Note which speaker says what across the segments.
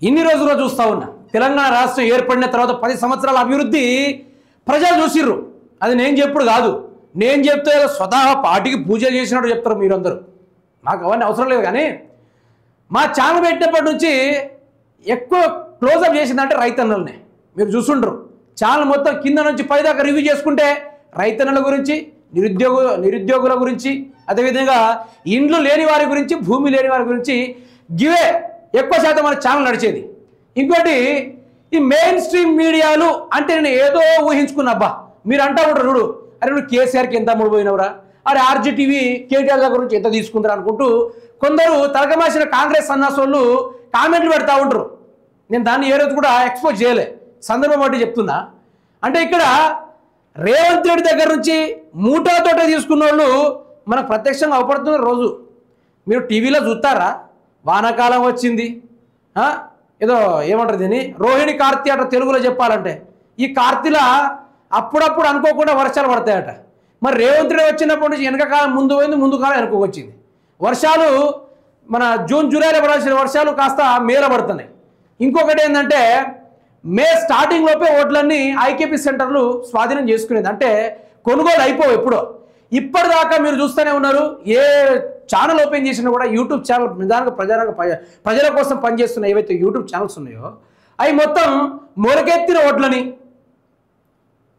Speaker 1: ఇన్ని రోజుల్లో చూస్తూ ఉన్నా తెలంగాణ రాష్ట్రం ఏర్పడిన తర్వాత 10 సంవత్సరాల అభివృద్ధి ప్రజలు చూసిర్రు. అది నేను చెప్పుడు కాదు, నేను చెప్తే స్వతహా పార్టీకి పూజలు చేసినట్టు చెప్తారు మీరందరూ. నాకు అవన్నీ అవసరం లేదు. కానీ మా ఛానల్ పెట్టినప్పటి నుంచి ఎక్కువ క్లోజప్ చేసిందంటే రైతన్నలనే. మీరు చూసుండ్రు ఛానల్ మొత్తం కింద నుంచి పై దాకా రివ్యూ చేసుకుంటే రైతన్నల గురించి, నిరుద్యోగుల గురించి, అదేవిధంగా ఇండ్లు లేని వారి గురించి, భూమి లేని వారి గురించి గివే ఎక్కువ శాతం మన ఛానల్ నడిచేది. ఇంకోటి ఈ మెయిన్ స్ట్రీమ్ మీడియాలు అంటే నేను ఏదో ఊహించుకున్నా. అబ్బా మీరు అంటా ఉంటారు చూడు, అరే నువ్వు కేసీఆర్కి ఎంత అమ్ముడుపోయినవరా, అరే ఆర్జీటీవీ కేటీఆర్ దగ్గర నుంచి ఎంత తీసుకుంటారు అనుకుంటూ కొందరు తలకమాసిన కాంగ్రెస్ సన్నాసోళ్ళు కామెంట్లు పెడతా ఉంటారు. నేను దాన్ని ఏ రోజు కూడా ఎక్స్పోజ్ చేయలే, సందర్భం బట్టి చెప్తున్నా. అంటే ఇక్కడ రేవంత్ రెడ్డి దగ్గర నుంచి మూటలతోటే తీసుకున్న వాళ్ళు మనకు ప్రత్యక్షంగా అవపడుతున్నారు. రోజు మీరు టీవీలో చూస్తారా, వానాకాలం వచ్చింది, ఏదో ఏమంటారు దీన్ని, రోహిణి కార్తీ అట తెలుగులో చెప్పాలంటే. ఈ కార్తీల అప్పుడప్పుడు అనుకోకుండా వర్షాలు పడతాయట. మరి రేవంత్ రెడ్డి వచ్చినప్పటి నుంచి వెనకకాలం ముందు పోయింది, ముందు కాలం వెనుకకు వచ్చింది. వర్షాలు మన జూన్ జూలైలో పడాల్సిన వర్షాలు కాస్త మేలో పడుతున్నాయి. ఇంకొకటి ఏంటంటే మే స్టార్టింగ్ లోపే ఓట్లన్నీ ఐకేపీ సెంటర్లు స్వాధీనం చేసుకునేది. అంటే కొనుగోలు అయిపోవు ఎప్పుడో. ఇప్పటిదాకా మీరు చూస్తూనే ఉన్నారు, ఏ ఛానల్ ఓపెన్ చేసినా కూడా యూట్యూబ్ ఛానల్ నిదానంగా ప్రజల కోసం పనిచేస్తున్న ఏవైతే యూట్యూబ్ ఛానల్స్ ఉన్నాయో అవి మొత్తం మొలకెత్తిన ఓట్లని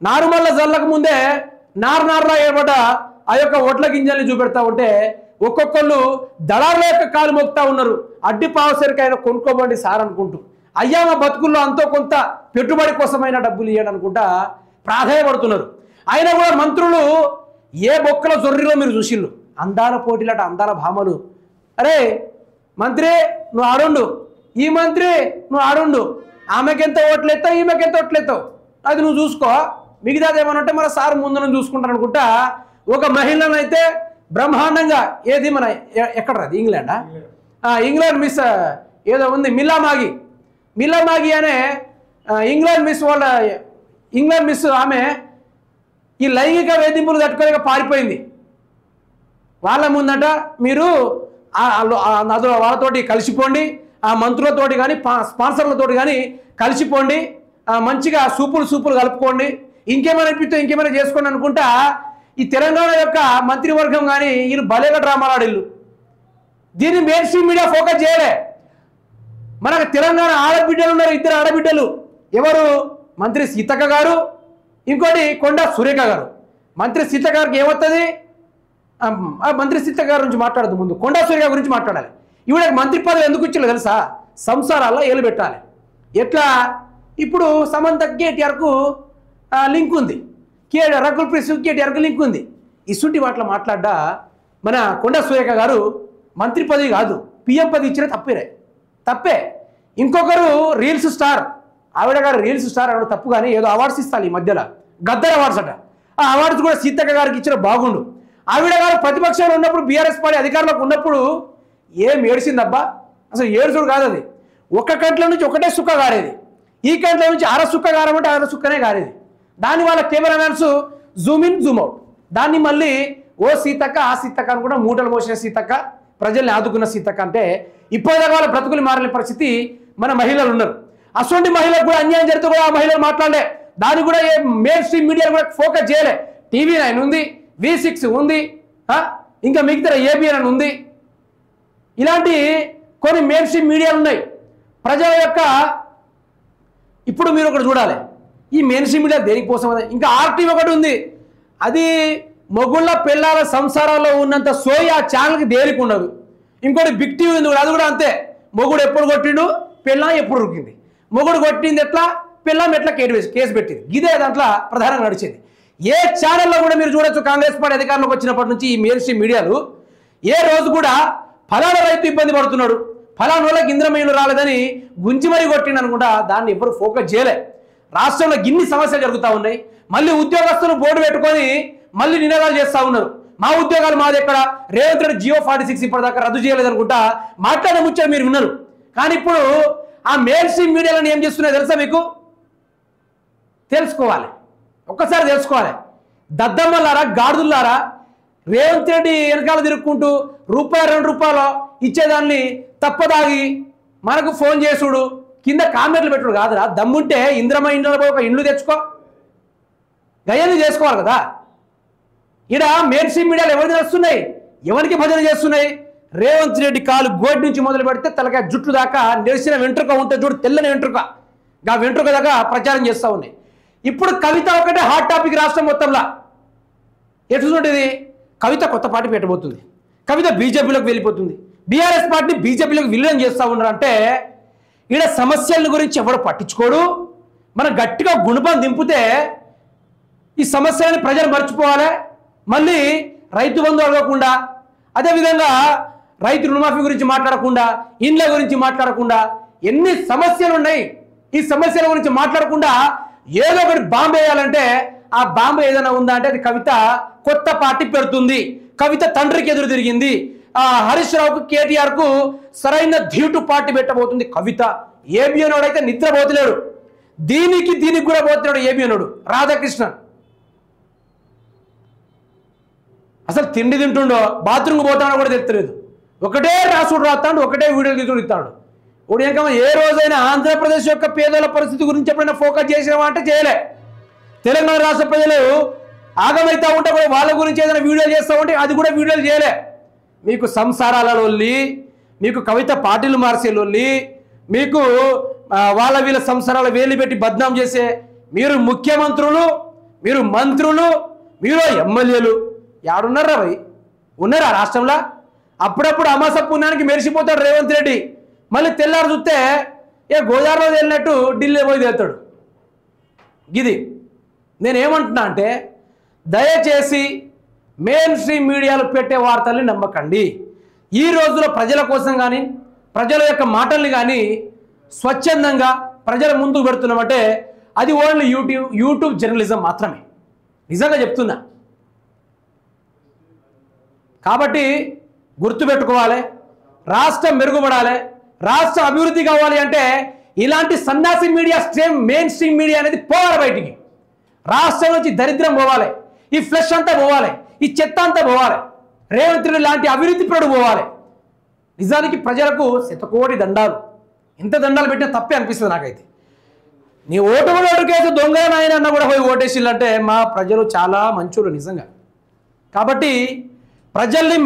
Speaker 1: నారుమల్ల జల్లక ముందే నార్నార్లా ఏర్పడ్డ ఆ యొక్క ఓట్ల గింజల్ని చూపెడతా ఉంటే ఒక్కొక్కళ్ళు దళారుల యొక్క కాలు మోపుతా ఉన్నారు. అడ్డి పావసరికైనా కొనుక్కోబండి సార్ అనుకుంటూ, అయ్యా మా బతుకుల్లో అంతో కొంత పెట్టుబడి కోసమైనా డబ్బులు ఇవ్వండి అనుకుంటా ప్రాధాయపడుతున్నారు. అయినా కూడా మంత్రులు ఏ బొక్కల జొర్రిలో మీరు చూసిళ్ళు, అందాల పోటీలట, అందాల భామలు. అరే మంత్రి నువ్వు ఆడుండు, ఈ మంత్రి నువ్వు ఆడుండు, ఆమెకెంత ఓట్లెత్తావు, ఈమెకెంత ఓట్లెత్తావు, అది నువ్వు చూసుకో, మిగతాది ఏమనంటే మన సార్ ముందు నుంచి చూసుకుంటాను అనుకుంటా ఒక మహిళను అయితే బ్రహ్మాండంగా, ఏది మన ఎక్కడ అది ఇంగ్లాండా, ఇంగ్లాండ్ మిస్ ఏదో ఉంది మిల్లా మాగి అనే ఇంగ్లాండ్ మిస్ ఆమె ఈ లైంగిక వేధింపులు తట్టుకోలేక పారిపోయింది. వాళ్ళ ముందట మీరు వాళ్ళతోటి కలిసిపోండి, ఆ మంత్రులతోటి కానీ స్పాన్సర్లతోటి కానీ కలిసిపోండి, మంచిగా సూపులు కలుపుకోండి, ఇంకేమైనా అనిపిస్తే ఇంకేమైనా చేసుకోండి అనుకుంటా ఈ తెలంగాణ యొక్క మంత్రివర్గం కానీ వీళ్ళు భలేగా డ్రామాలు ఆడిల్లు. దీన్ని మెయిన్ స్ట్రీమ్ మీడియా ఫోకస్ చేయలే. మనకు తెలంగాణ ఆడబిడ్డలు ఉన్నారు, 2 ఆడబిడ్డలు. ఎవరు? మంత్రి సీతక్క గారు, ఇంకోటి కొండా సురేఖ గారు. మంత్రి సీతక్క గారికి ఏమవుతుంది, మంత్రి సీతక్క గారి గురించి మాట్లాడదు, ముందు కొండా సురేఖ గురించి మాట్లాడాలి. ఈవిడ మంత్రి పదవి ఎందుకు ఇచ్చారో తెలుసా? సంసారాల్లో ఏలు పెట్టాలి. ఎట్లా? ఇప్పుడు సమంత కేటీఆర్కు లింక్ ఉంది, రకుల్ ప్రీత్ కేటీఆర్కు లింక్ ఉంది. ఇసుంటి వాటిలో మాట్లాడ్డా మన కొండా సురేఖ గారు మంత్రి పదవి కాదు పిఎం పదవి ఇచ్చిన తప్పే. ఇంకొకరు రీల్స్ స్టార్, ఆవిడ గారు రీల్స్ స్టార్ ఆవిడ తప్పు, కానీ ఏదో అవార్డ్స్ ఇస్తాను ఈ మధ్యలో, గద్దర్ అవార్డ్స్ అట. ఆ అవార్డ్స్ కూడా సీతక్క గారికి ఇచ్చిన బాగుండు. ఆవిడ గారు ప్రతిపక్షంలో ఉన్నప్పుడు బీఆర్ఎస్ పార్టీ అధికారంలోకి ఉన్నప్పుడు ఏం ఏడ్చిందబ్బా, అసలు ఏడుచుడు కాదు అది. ఒక కంట్ల నుంచి ఒకటే సుక్క గారేది, ఈ కంట్ల నుంచి అర సుక్క గారమంటే అర సుక్కనే గారేది. దాన్ని వాళ్ళ cameramans Zoom in Zoom out, దాన్ని మళ్ళీ ఓ సీతక్క ఆ సీతక్క అని కూడా మూటలు మోసిన సీతక్క, ప్రజల్ని ఆదుకున్న సీతక్క. అంటే ఇప్పటిదాకా వాళ్ళ బ్రతుకులు మారని పరిస్థితి మన మహిళలు ఉన్నారు. అటువంటి మహిళలకు కూడా అన్యాయం జరిగితే కూడా ఆ మహిళలు మాట్లాడలే, దాన్ని కూడా ఏ మెయిన్ స్ట్రీమ్ మీడియా కూడా ఫోకస్ చేయలే. TV9 ఉంది, V6 ఉంది, ఇంకా మిగతా ABN ఉంది. ఇలాంటి కొన్ని మెయిన్ స్ట్రీమ్ మీడియాలు ఉన్నాయి ప్రజల యొక్క. ఇప్పుడు మీరు ఒకటి చూడాలి, ఈ మెయిన్ స్ట్రీమ్ మీడియా దేనికోసం? ఇంకా RTV ఒకటి ఉంది, అది మొగుళ్ళ పిల్లల సంసారాల్లో ఉన్నంత సోయి ఆ ఛానల్కి దేనికి ఉండదు. ఇంకోటి బిగ్ టీవీ ఉంది, అది కూడా అంతే. మొగుడు ఎప్పుడు కొట్టిండు, పిల్లం ఎప్పుడు ఉరికింది, మొగుడు కొట్టింది ఎట్లా, పిల్లం ఎట్లా కేసు పెట్టింది, ఇదే దాంట్లో ప్రధానంగా నడిచేది. ఏ ఛానల్లో కూడా మీరు చూడొచ్చు, కాంగ్రెస్ పార్టీ అధికారంలోకి వచ్చినప్పటి నుంచి ఈ మెయిన్ స్ట్రీమ్ మీడియాలు ఏ రోజు కూడా ఫలానా రైతు ఇబ్బంది పడుతున్నాడు, ఫలానా వాళ్ళకి ఇంద్రమీలు రాలేదని గుంజి మరీ కొట్టిండు అనుకుంటా దాన్ని ఎవరు ఫోకస్ చేయలే. రాష్ట్రంలో గిన్ని సమస్యలు జరుగుతూ ఉన్నాయి. మళ్ళీ ఉద్యోగస్తులు బోర్డు పెట్టుకొని మళ్ళీ నినాదాలు చేస్తూ ఉన్నారు, మా ఉద్యోగాలు మాది ఎక్కడ, రేవంత్ రెడ్డి జియో 46 ఇప్పటిదాకా రద్దు చేయలేదు అనుకుంటా మాట్లాడే ముచ్చారు మీరు విన్నారు. కానీ ఇప్పుడు ఆ మెయిన్ స్ట్రీమ్ మీడియాలను ఏం చేస్తున్నాయో తెలుసా మీకు? తెలుసుకోవాలి, ఒక్కసారి తెలుసుకోవాలి. దద్దమ్మలారా, గాడిదులారా, రేవంత్ రెడ్డి వెనకాల తిరుక్కుంటూ రూపాయి 2 రూపాయలు ఇచ్చేదాన్ని తప్పదాగి మనకు ఫోన్ చేసుడు, కింద కామెంట్లు పెట్టుడు కాదురా, దమ్ముంటే ఇంద్రమ ఇండ్లలో ఒక ఇండ్లు తెచ్చుకో, గయ్యని చేసుకోవాలి కదా. ఈడ మెయిన్ స్ట్రీమ్ మీడియాలు ఎవరికి వస్తున్నాయి, ఎవరికి భజన చేస్తున్నాయి? రేవంత్ రెడ్డి కాలు గోడి నుంచి మొదలు పెడితే తలకాయ జుట్లు దాకా నెరిసిన వెంట్రుక ఉంటే చూడు, తెల్లని వెంట్రుక, ఆ వెంట్రుక దాకా ప్రచారం చేస్తూ ఉన్నాయి. ఇప్పుడు కవిత ఒకటే హాట్ టాపిక్ రాష్ట్రం మొత్తంలో. ఎటువంటిది? కవిత కొత్త పార్టీ పెట్టబోతుంది, కవిత బీజేపీలోకి వెళ్ళిపోతుంది, బీఆర్ఎస్ పార్టీ బీజేపీలోకి విలీనం చేస్తూ ఉన్నారు. అంటే ఈడ సమస్యల గురించి ఎవరు పట్టించుకోడు. మనం గట్టిగా గుణపం దింపితే ఈ సమస్యలని ప్రజలు మర్చిపోవాలి. మళ్ళీ రైతు బంధు అడగకుండా, అదేవిధంగా రైతు రుణమాఫీ గురించి మాట్లాడకుండా, ఇండ్ల గురించి మాట్లాడకుండా, ఎన్ని సమస్యలు ఉన్నాయి. ఈ సమస్యల గురించి మాట్లాడకుండా ఏదో ఒకటి బాంబు వేయాలంటే ఆ బాంబు ఏదైనా ఉందా అంటే అది కవిత కొత్త పార్టీ పెడుతుంది. కవిత తండ్రికి ఎదురు తిరిగింది. హరీష్ రావుకు, కేటీఆర్కు సరైన ధీటు పార్టీ పెట్టబోతుంది కవిత. ఏబిఎనోడు అయితే నిద్రపోతలేడు, దీనికి కూడా పోతున్నాడు ఏబిఎనోడు రాధాకృష్ణన్. అసలు తిండి తింటుండో బాత్రూమ్కి పోతాడో కూడా తెలుస్తలేదు. ఒకటే రాసుడు రాస్తాడు, ఒకటే వీడియోలు తీసుకుని ఇస్తాడు. ఇప్పుడు ఏ రోజైనా ఆంధ్రప్రదేశ్ యొక్క పేదల పరిస్థితి గురించి ఎప్పుడైనా ఫోకస్ చేసినావా అంటే చేయలే. తెలంగాణ రాష్ట్ర ప్రజలు ఆగమైతా ఉంటే కూడా వాళ్ళ గురించి ఏదైనా వీడియోలు చేస్తూ ఉంటే అది కూడా వీడియోలు చేయలే. మీకు సంసారాలలో, మీకు కవిత పార్టీలు మార్చేలోళ్ళి, మీకు వాళ్ళ వీళ్ళ సంసారాలు వేలు పెట్టి బద్నాం చేసే మీరు ముఖ్యమంత్రులు, మీరు మంత్రులు, మీరు ఎమ్మెల్యేలు యాడున్నారా భయ్? ఉన్నారా రాష్ట్రంలో? అప్పుడప్పుడు అమాస పుణ్యానికి మెరిసిపోతాడు రేవంత్ రెడ్డి, మళ్ళీ తెల్లారు చూస్తే గోదావరిలో వెళ్ళినట్టు ఢిల్లీ పోయి తేలుతాడు. ఇది నేనేమంటున్నా అంటే, దయచేసి మెయిన్ స్ట్రీమ్ మీడియాలో పెట్టే వార్తల్ని నమ్మకండి. ఈ రోజులో ప్రజల కోసం కానీ, ప్రజల యొక్క మాటల్ని కానీ స్వచ్ఛందంగా ప్రజల ముందుకు పెడుతున్నామంటే అది ఓన్లీ యూట్యూబ్ జర్నలిజం మాత్రమే. నిజంగా చెప్తున్నా. కాబట్టి గుర్తుపెట్టుకోవాలి, రాష్ట్రం మెరుగుపడాలి, రాష్ట్ర అభివృద్ధి కావాలి అంటే ఇలాంటి సన్నాసి మీడియా, మెయిన్ స్ట్రీమ్ మీడియా అనేది పోవాలి బయటికి. రాష్ట్రం నుంచి దరిద్రం పోవాలి, ఈ ఫ్లెష్ అంతా పోవాలి, ఈ చెత్త అంతా పోవాలి, రేవంత్ రెడ్డి లాంటి అభివృద్ధి పరుడు పోవాలి. నిజానికి ప్రజలకు శతకోటి దండాలు, ఇంత దండాలు పెట్టినా తప్పే అనిపిస్తుంది నాకైతే. నీ ఓటు కూడా ఓటుకేసి దొంగ నాయన అన్న కూడా పోయి ఓటేసిల్లంటే మా ప్రజలు చాలా మంచోళ్ళు నిజంగా. కాబట్టి ప్రజల్ని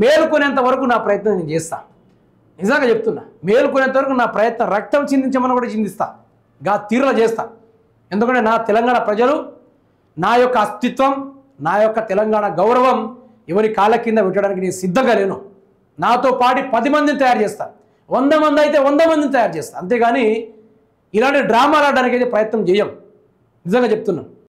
Speaker 1: మేలుకునేంత వరకు నా ప్రయత్నం నేను చేస్తా. నిజంగా చెప్తున్నా, మేలుకునేంత వరకు నా ప్రయత్నం, రక్తం చిందించమని కూడా చిందిస్తా, గా తీరులో చేస్తా. ఎందుకంటే నా తెలంగాణ ప్రజలు, నా యొక్క అస్తిత్వం, నా యొక్క తెలంగాణ గౌరవం ఎవరి కాళ్ళ కింద పెట్టడానికి నేను సిద్ధంగా లేను. నాతో పాటు 10 మందిని తయారు చేస్తా, 100 మంది అయితే 100 మందిని తయారు చేస్తా. అంతేగాని ఇలాంటి డ్రామాలు ఆడడానికి అయితే ప్రయత్నం చేయం. నిజంగా చెప్తున్నాం.